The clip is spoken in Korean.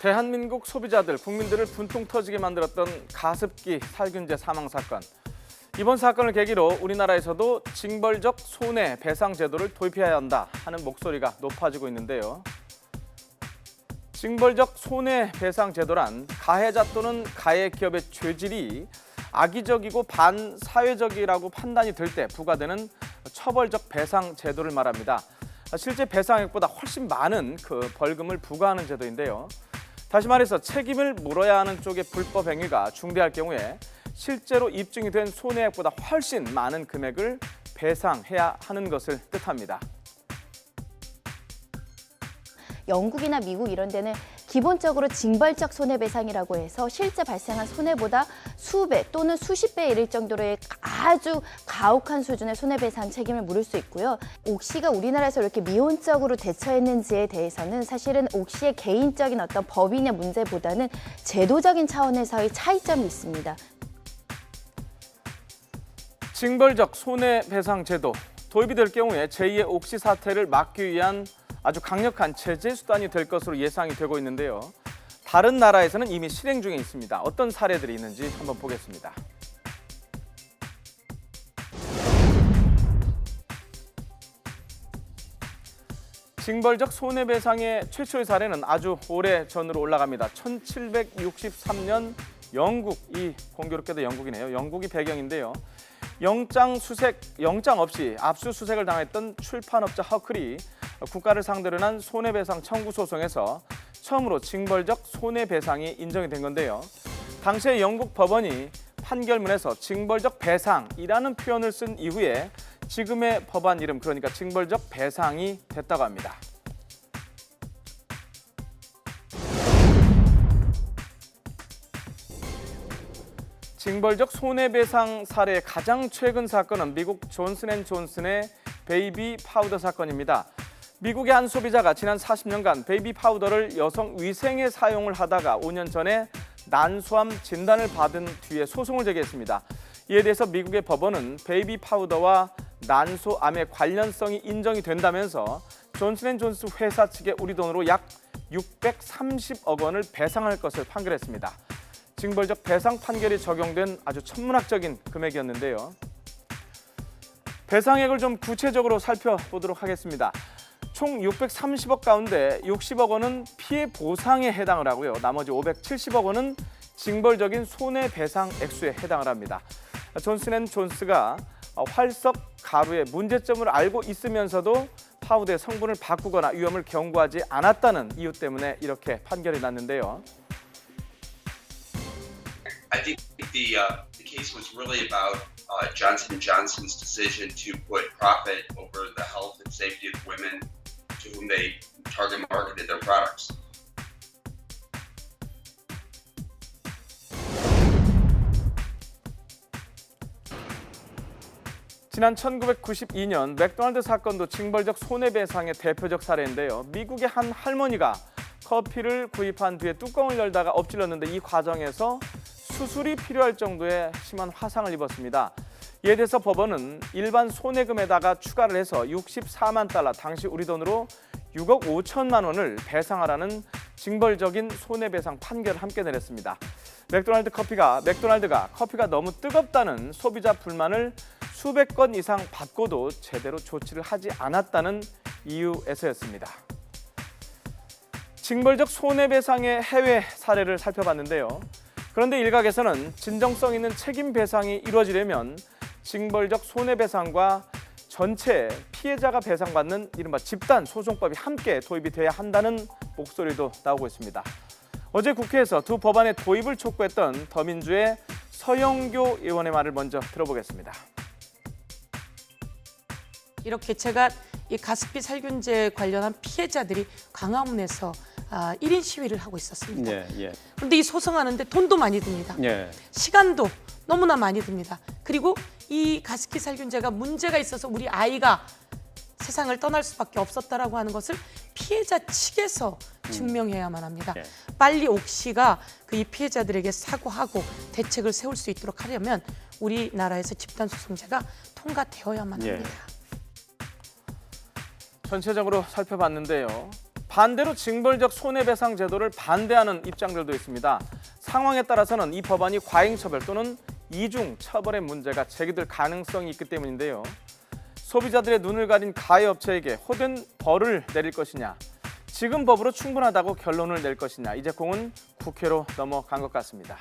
대한민국 소비자들, 국민들을 분통 터지게 만들었던 가습기 살균제 사망 사건. 이번 사건을 계기로 우리나라에서도 징벌적 손해배상 제도를 도입해야 한다 하는 목소리가 높아지고 있는데요. 징벌적 손해배상 제도란 가해자 또는 가해 기업의 죄질이 악의적이고 반사회적이라고 판단이 될 때 부과되는 처벌적 배상 제도를 말합니다. 실제 배상액보다 훨씬 많은 그 벌금을 부과하는 제도인데요. 다시 말해서 책임을 물어야 하는 쪽의 불법 행위가 중대할 경우에 실제로 입증이 된 손해액보다 훨씬 많은 금액을 배상해야 하는 것을 뜻합니다. 영국이나 미국 이런 데는 기본적으로 징벌적 손해배상이라고 해서 실제 발생한 손해보다 수배 또는 수십 배에 이를 정도로의 아주 가혹한 수준의 손해배상 책임을 물을 수 있고요. 옥시가 우리나라에서 이렇게 미온적으로 대처했는지에 대해서는 사실은 옥시의 개인적인 어떤 법인의 문제보다는 제도적인 차원에서의 차이점이 있습니다. 징벌적 손해배상 제도 도입이 될 경우에 제2의 옥시 사태를 막기 위한 아주 강력한 제재 수단이 될 것으로 예상이 되고 있는데요. 다른 나라에서는 이미 실행 중에 있습니다. 어떤 사례들이 있는지 한번 보겠습니다. 징벌적 손해배상의 최초의 사례는 아주 오래전으로 올라갑니다. 1763년 영국, 이 공교롭게도 영국이네요. 영국이 배경인데요. 영장 없이 압수수색을 당했던 출판업자 허클이 국가를 상대로 한 손해배상 청구 소송에서 처음으로 징벌적 손해배상이 인정이 된 건데요. 당시에 영국 법원이 판결문에서 징벌적 배상이라는 표현을 쓴 이후에 지금의 법안 이름, 그러니까 징벌적 배상이 됐다고 합니다. 징벌적 손해배상 사례의 가장 최근 사건은 미국 존슨앤존슨의 베이비 파우더 사건입니다. 미국의 한 소비자가 지난 40년간 베이비 파우더를 여성 위생에 사용을 하다가 5년 전에 난소암 진단을 받은 뒤에 소송을 제기했습니다. 이에 대해서 미국의 법원은 베이비 파우더와 난소암의 관련성이 인정이 된다면서 존슨앤존슨 회사 측에 우리 돈으로 약 630억 원을 배상할 것을 판결했습니다. 징벌적 배상 판결이 적용된 아주 천문학적인 금액이었는데요. 배상액을 좀 구체적으로 살펴보도록 하겠습니다. 총 630억 가운데 60억 원은 피해 보상에 해당을 하고요. 나머지 570억 원은 징벌적인 손해배상 액수에 해당을 합니다. 존슨앤존슨가 활석 가루의 문제점을 알고 있으면서도 파우더의 성분을 바꾸거나 위험을 경고하지 않았다는 이유 때문에 이렇게 판결이 났는데요. I think the case was really about Johnson & Johnson's decision to put profit over the health and safety of women to whom they target marketed their products. 지난 1992년 맥도날드 사건도 징벌적 손해배상의 대표적 사례인데요. 미국의 한 할머니가 커피를 구입한 뒤에 뚜껑을 열다가 엎질렀는데 이 과정에서 수술이 필요할 정도의 심한 화상을 입었습니다. 이에 대해서 법원은 일반 손해금에다가 추가를 해서 64만 달러, 당시 우리 돈으로 6억 5천만 원을 배상하라는 징벌적인 손해배상 판결을 함께 내렸습니다. 맥도날드가 커피가 너무 뜨겁다는 소비자 불만을 수백 건 이상 받고도 제대로 조치를 하지 않았다는 이유에서였습니다. 징벌적 손해배상의 해외 사례를 살펴봤는데요. 그런데 일각에서는 진정성 있는 책임 배상이 이루어지려면 징벌적 손해배상과 전체 피해자가 배상받는 이른바 집단 소송법이 함께 도입이 돼야 한다는 목소리도 나오고 있습니다. 어제 국회에서 두 법안의 도입을 촉구했던 더민주의 서영교 의원의 말을 먼저 들어보겠습니다. 이렇게 제가 이 가습기 살균제 관련한 피해자들이 광화문에서 1인 시위를 하고 있었습니다. 그런데 이 소송하는데 돈도 많이 듭니다. 시간도 너무나 많이 듭니다. 그리고 이 가습기 살균제가 문제가 있어서 우리 아이가 세상을 떠날 수밖에 없었다라고 하는 것을 피해자 측에서 증명해야만 합니다. 빨리 옥시가 이 피해자들에게 사과하고 대책을 세울 수 있도록 하려면 우리나라에서 집단소송제가 통과되어야만 합니다. 전체적으로 살펴봤는데요. 반대로 징벌적 손해배상 제도를 반대하는 입장들도 있습니다. 상황에 따라서는 이 법안이 과잉처벌 또는 이중 처벌의 문제가 제기될 가능성이 있기 때문인데요. 소비자들의 눈을 가린 가해업체에게 호된 벌을 내릴 것이냐, 지금 법으로 충분하다고 결론을 낼 것이냐, 이제 공은 국회로 넘어간 것 같습니다.